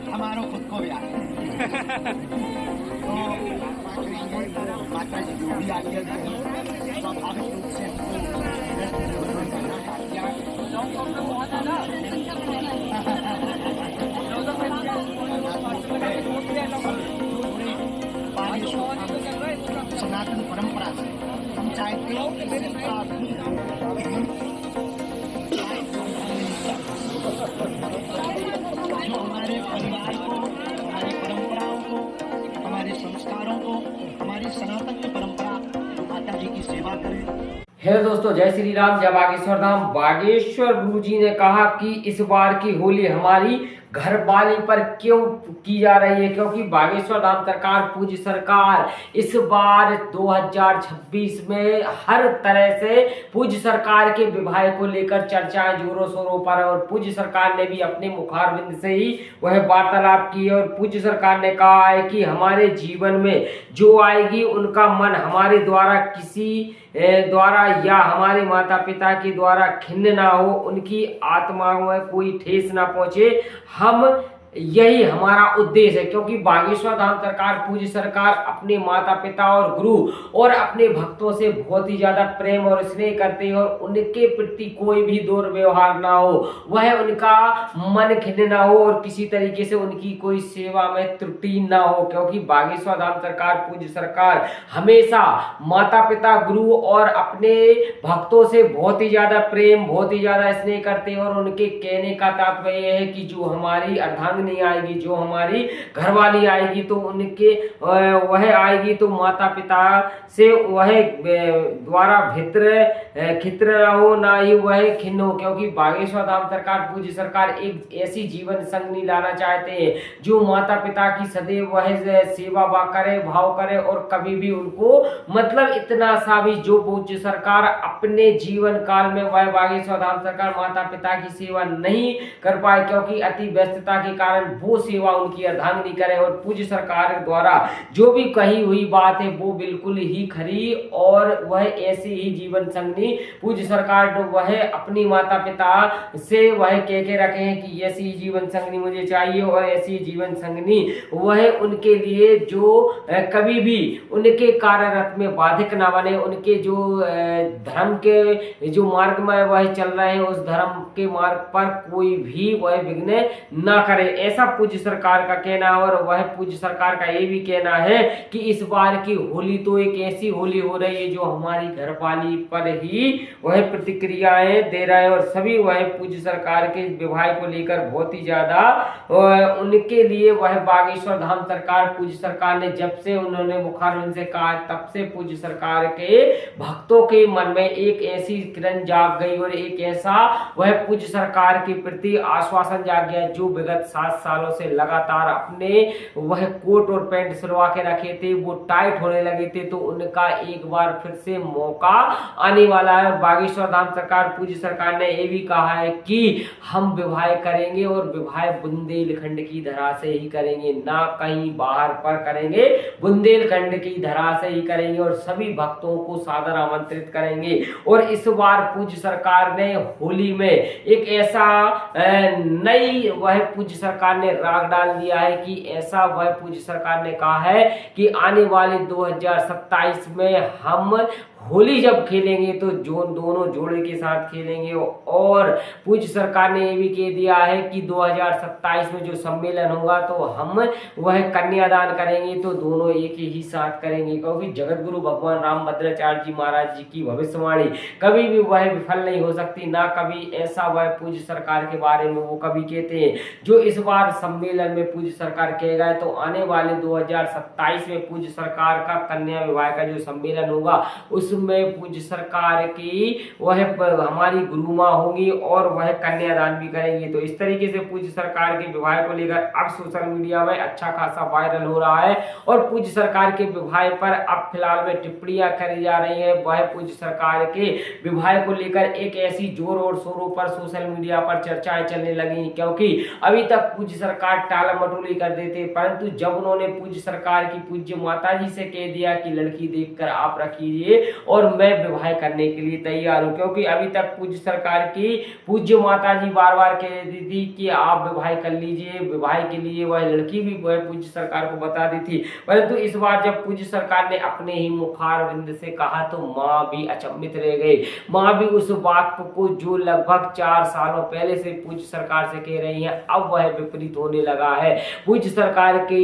हमारो खुद को भी आता है। तो माता जी जो भी आज्ञा देंगी स्वाभाविक रूप से हमको करना सनातन परंपरा से हम चाहते हैं जो हमारे परिवार को, हमारी परंपराओं को, हमारे संस्कारों को, हमारी सनातन परंपरा माता जी की सेवा करें। हेलो दोस्तों, जय श्री राम, जय बागेश्वर धाम। बागेश्वर गुरु जी ने कहा कि इस बार की होली हमारी घरवाली पर क्यों की जा रही है, क्योंकि बागेश्वर धाम सरकार, पूज्य सरकार इस बार 2026 में हर तरह से पूज्य सरकार के विवाह को लेकर चर्चाएं जोरों शोरों पर, और पूज्य सरकार ने भी अपने मुखारविंद से ही वह वार्तालाप की है। और पूज्य सरकार ने कहा है कि हमारे जीवन में जो आएगी उनका मन हमारे द्वारा किसी द्वारा या हमारे माता पिता के द्वारा खिन्न ना हो, उनकी आत्माओं में कोई ठेस ना पहुंचे। हम यही हमारा उद्देश्य है, क्योंकि बागेश्वर धाम सरकार, पूज्य सरकार अपने माता पिता और गुरु और अपने भक्तों से बहुत ही ज्यादा प्रेम और स्नेह करते हैं, और उनके प्रति कोई भी दुर्व्यवहार ना हो, वह उनका मन खिन्न ना हो, और किसी तरीके से उनकी कोई सेवा में त्रुटि ना हो, क्योंकि बागेश्वर धाम सरकार, पूज्य सरकार हमेशा माता पिता, गुरु और अपने भक्तों से बहुत ही ज्यादा प्रेम, बहुत ही ज्यादा स्नेह करते हैं। और उनके कहने का तात्पर्य है कि जो हमारी अर्धांगिनी आएगी, जो हमारी घरवाली आएगी, तो उनके वह आएगी तो माता पिता से वह द्वारा खित्र हो, ना ही वह खिन्न हो, क्योंकि बागेश्वर धाम सरकार, पूज्य सरकार एक ऐसी जीवन संगनी लाना चाहते हैं जो माता पिता की सदैव वह सेवा करे, भाव करे, और कभी भी उनको मतलब इतना सा भी जो पूज्य सरकार अपने जीवन काल में वह बागेश्वर धाम सरकार माता पिता की सेवा नहीं कर पाए, क्योंकि अति व्यस्तता के कारण वो सेवा उनकी अर्धांगिनी करे। और पूज्य सरकार द्वारा जो भी कही हुई बात है वो बिल्कुल ही खरी, और वह ऐसी ही जीवन संगनी पूज्य सरकार वह अपनी माता पिता से वह कह के रखे हैं कि ऐसी जीवन संगनी मुझे चाहिए, और ऐसी जीवन संगनी वह उनके लिए जो कभी भी उनके कार्यरत में बाधिक ना बने, उनके जो धर्म के जो मार्ग में वह चल रहे हैं उस धर्म के मार्ग पर कोई भी वह विघ्न ना करे, ऐसा पूज्य सरकार का कहना है। और वह पूज्य सरकार का ये भी कहना है कि इस बार की होली तो एक ऐसी होली हो रही है जो हमारी घरवाली पर ही वह प्रतिक्रियाएं दे रहा है, और सभी वह पूज्य सरकार के विवाह को लेकर बहुत ही ज्यादा उनके लिए वह बागेश्वर धाम सरकार, पूज्य सरकार ने जब से उन्होंने मुखारविंद से कहा तब से पूज्य सरकार के भक्तों के मन में एक ऐसी किरण जाग गई, और एक ऐसा वह पूज्य सरकार के प्रति आश्वासन जाग गया जो विगत 7 सालों से लगातार अपने वह कोट और पैंट सिलवा के रखे थे, वो टाइट होने लगे थे, तो उनका एक बार फिर से मौका आने वाला है। बागेश्वर धाम सरकार, पूज्य सरकार ने ये भी कहा है कि हम विवाह करेंगे, और विवाह बुंदेलखंड की धरा से ही करेंगे, ना कहीं बाहर पर करेंगे, बुंदेलखंड की धरा से ही करेंगे, और सभी भक्तों को सादर आमंत्रित करेंगे। और इस बार पूज्य सरकार ने होली में एक ऐसा नई वह पूज्य सरकार ने राग डाल दिया है कि ऐसा वह पूज्य सरकार ने कहा है कि आने वाले 2027 में हम होली जब खेलेंगे तो दोनों जोड़े के साथ खेलेंगे। और पूज्य सरकार ने ये भी कह दिया है कि 2027 में जो सम्मेलन होगा तो हम वह कन्यादान करेंगे, तो दोनों एक ही साथ करेंगे, क्योंकि जगत गुरु भगवान रामभद्राचार्य जी महाराज जी की भविष्यवाणी कभी भी वह विफल नहीं हो सकती, ना कभी ऐसा वह पूज्य सरकार के बारे में वो कभी कहते हैं। जो इस बार सम्मेलन में पूज्य सरकार कहेगा, तो आने वाले 2027 में पूज्य सरकार का कन्या विवाह का जो सम्मेलन होगा उसमें पूज्य सरकार की वह हमारी गुरु माँ होंगी, और वह कन्यादान भी करेंगी। तो इस तरीके से पूज्य सरकार के विवाह को लेकर अब सोशल मीडिया में अच्छा खासा वायरल हो रहा है, और पूज्य सरकार के विवाह पर अब फिलहाल में टिप्पणियां करी जा रही है। वह पूज्य सरकार के विवाह को लेकर एक ऐसी जोर और शोरों पर सोशल मीडिया पर चर्चाएं चलने लगी, क्योंकि अभी तक पूज्य सरकार टाला मटोली कर देते, परंतु जब उन्होंने पूज्य सरकार की पूज्य माता जी से कह दिया कि लड़की देखकर आप रखिए, और मैं विवाह करने के लिए तैयार हूँ। क्योंकि अभी तक पूज्य सरकार की पूज्य माता जी बार बार कह रही थी कि आप विवाह कर लीजिए, विवाह के लिए वह लड़की भी वह पूज्य सरकार को बता दी थी। परंतु इस बार जब पूज्य सरकार ने अपने ही मुखारविंद से कहा तो माँ भी अचंभित रह गई। माँ भी उस बात को जो लगभग 4 सालों पहले से पूज्य सरकार से कह रही है, अब वह विपरीत होने लगा है। पूज्य सरकार के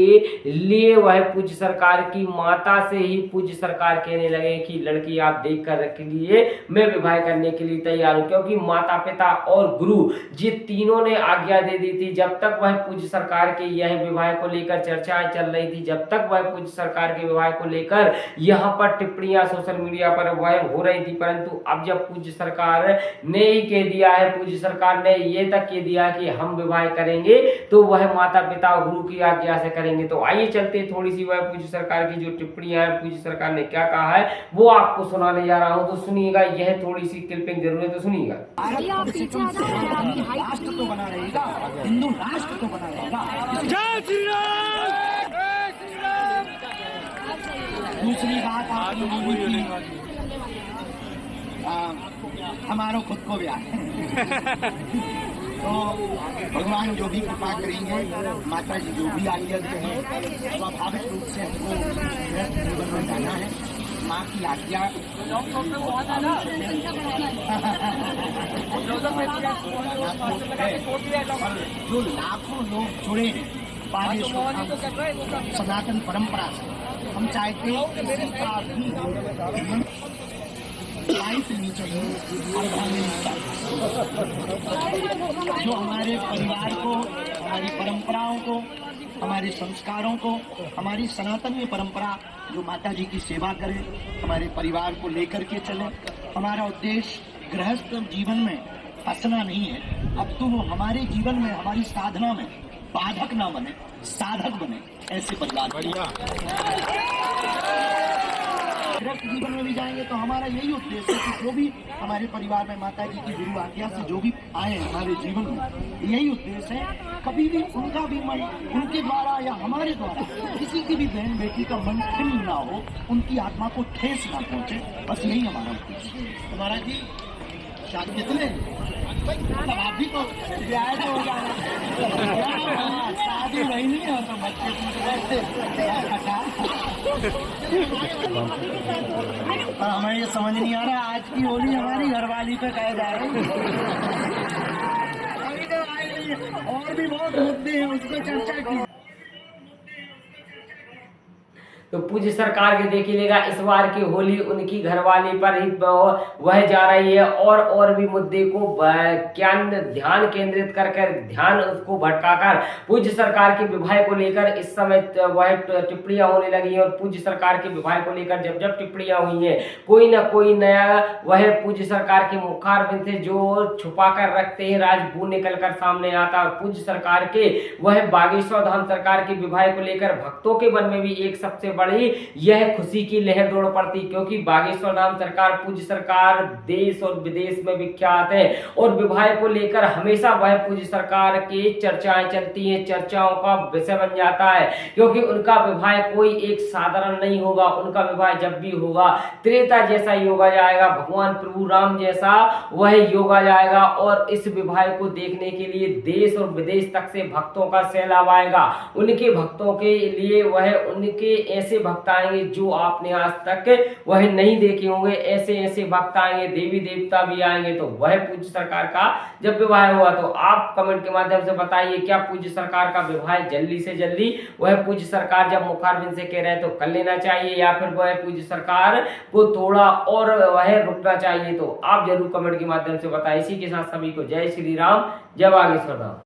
लिए वह पूज्य सरकार की माता से ही पूज्य सरकार कहने लगे कि लड़की आप देख कर रख लिए, मैं विवाह करने के लिए तैयार हूँ। क्योंकि माता पिता और गुरु जी तीनों ने आज्ञा दे दी थी। जब तक वह पूज्य सरकार के यह विवाह को लेकर चर्चाएं चल रही थी, जब तक वह पूज्य सरकार के विवाह को लेकर यहाँ पर टिप्पणियां सोशल मीडिया पर वह हो रही थी, परंतु अब जब पूज्य सरकार ने ही कह दिया है, पूज्य सरकार ने ये तक कह दिया कि हम विवाह करेंगे तो वह माता पिता और गुरु की आज्ञा से करेंगे। तो आइए चलते थोड़ी सी वह पूज्य सरकार की जो टिप्पणियां हैं, पूज्य सरकार ने क्या कहा है वो आपको सुनाने जा रहा हूं। तो सुनिएगा, यह थोड़ी सी क्लिपिंग जरूर है, तो सुनिएगा। राष्ट्र तो बना रहेगा, हिंदू राष्ट्र तो बना रहेगा। जय श्री राम। दूसरी बात आपने बोली थी हमारा खुद को ब्याह तो भगवान जो भी कृपा करेंगे, माता जी जो भी आज्ञा देंगे, स्वाभाविक रूप से हमको जीवन में जाना है। माँ की आज्ञा जो लाखों लोग जुड़े हैं सनातन परंपरा से, हम चाहते हैं जो हमारे परिवार को, हमारी परंपराओं को, हमारे संस्कारों को, हमारी सनातन परंपरा जो माता जी की सेवा करे, हमारे परिवार को लेकर के चले। हमारा उद्देश्य गृहस्थ जीवन में फंसना नहीं है, अब तो वो हमारे जीवन में, हमारी साधना में बाधक ना बने, साधक बने, ऐसे परिवार गृहस्थ जीवन में भी जाएंगे तो हमारा यही उद्देश्य है कि जो भी हमारे परिवार में माता जी की गुरु आज्ञा से जो भी आए हमारे जीवन में, यही उद्देश्य है कभी भी उनका भी मन, उनके द्वारा या हमारे द्वारा किसी की भी बहन बेटी का मन खिन्न ना हो, उनकी आत्मा को ठेस ना पहुंचे, बस यही हमारा उद्देश्य है। महाराज जी शादी कितने आप भी तो ब्याह तो हो जाना, शादी वही नहीं हो तो बच्चे हमें ये समझ नहीं आ रहा आज की होली हमारी घरवाली पे कहे जा रही और भी बहुत मुद्दे हैं, उस पर चर्चा की। तो पूज्य सरकार के देखिएगा इस बार की होली उनकी घरवाली पर ही वह जा रही है और भी मुद्दे को ध्यान केंद्रित कर ध्यान उसको भटकाकर पूज्य सरकार के विवाह को लेकर इस समय वह टिप्पणियां होने लगी हैं। और पूज्य सरकार के विवाह को लेकर जब जब टिप्पणियां हुई हैं, कोई ना कोई नया वह पूज्य सरकार के मुखारबिंद से जो छुपा कर रखते हैं राज वो निकल कर सामने आता। पूज्य सरकार के वह बागेश्वर धाम सरकार के विवाह को लेकर भक्तों के मन में भी एक सबसे बड़ी यह खुशी की लहर दौड़ पड़ती, क्योंकि बागेश्वर धाम सरकार पूज्य सरकार देश और विदेश में विख्यात है और विवाह को लेकर हमेशा वह पूज्य सरकार की चर्चाएं चलती हैं, चर्चाओं का विषय बन जाता है। क्योंकि उनका विवाह कोई एक साधारण नहीं होगा, उनका विवाह जब भी होगा त्रेता जैसा योगा जाएगा, भगवान प्रभु राम जैसा वह योगा जाएगा। और इस विवाह को देखने के लिए देश और विदेश तक से भक्तों का सैलाब आएगा। उनके भक्तों के लिए वह उनके ऐसे भक्त आएंगे जो आपने आज तक वह नहीं देखे होंगे, ऐसे ऐसे भक्त आएंगे, देवी देवता भी आएंगे। तो वह पूज्य सरकार का जब विवाह हुआ तो आप कमेंट के माध्यम से बताइए, क्या पूज्य सरकार का विवाह जल्दी से जल्दी वह पूज्य सरकार जब मुखारबिंद से कह रहे हैं तो कर लेना चाहिए, या फिर वह पूज्य सरकार को थोड़ा और वह रुकना चाहिए? तो आप जरूर कमेंट के माध्यम से बताइए। इसी के साथ सभी को जय श्री राम, जय बागेश्वर धाम।